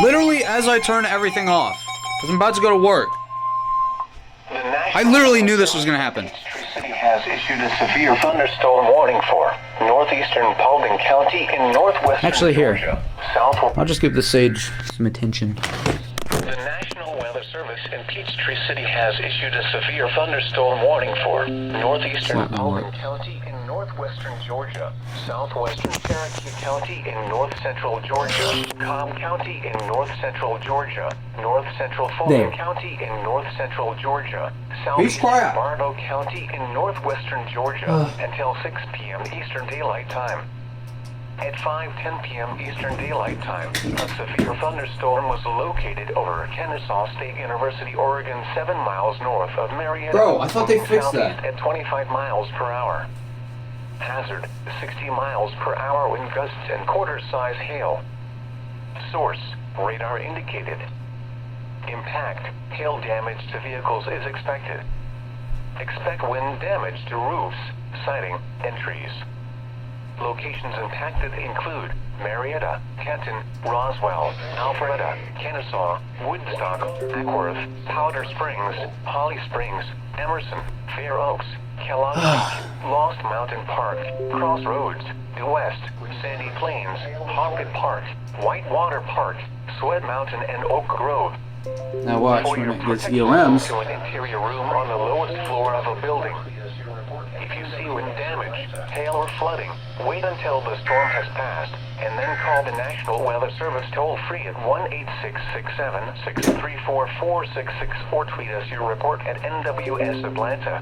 Literally as I turn everything off. Because I'm about to go to work. I literally knew this was going to happen. City has issued a severe thunderstorm warning for northeastern Paulding County in northwestern Actually, here. Georgia. South. I'll just give the sage some attention. The National Weather Service in Peachtree City has issued a severe thunderstorm warning for northeastern Paulding County in northwestern Georgia, southwestern Cherokee County in north-central Georgia, Cobb County in north-central Georgia, north-central Fulton County in north-central Georgia, southeastern Bartow County in northwestern Georgia until 6 p.m. Eastern Daylight Time. At 5:10 p.m. Eastern Daylight Time, a severe thunderstorm was located over Kennesaw State University, Oregon, 7 miles north of Marietta. Bro, I thought they fixed that. At 25 miles per hour. Hazard, 60 miles per hour wind gusts and quarter-size hail. Source, radar indicated. Impact, hail damage to vehicles is expected. Expect wind damage to roofs, siding, and trees. Locations impacted include Marietta, Kenton, Roswell, Alpharetta, Kennesaw, Woodstock, Ackworth, Powder Springs, Holly Springs, Emerson, Fair Oaks, Kellogg Creek, Lost Mountain Park, Crossroads, Due West, Sandy Plains, Hockett Park, Whitewater Park, Sweat Mountain, and Oak Grove. Now watch when it gets EOMs. To an interior room on the lowest floor of a building. If you see wind damage, hail or flooding, wait until the storm has passed, and then call the National Weather Service toll-free at 1-866-7-634-4666 or tweet us your report at NWS Atlanta.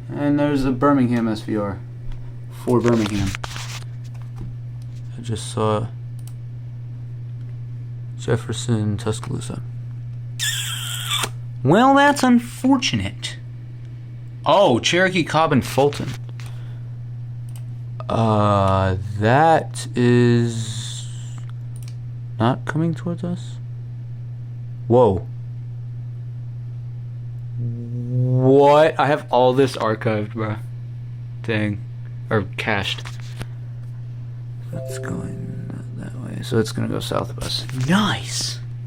And there's a Birmingham SVR. For Birmingham. I just saw Jefferson, Tuscaloosa. Well, that's unfortunate. Oh, Cherokee, Cobb, and Fulton. That is not coming towards us. Whoa. What? I have all this archived, bro. Dang. Or cached. That's going that way. So it's gonna go south of us. Nice.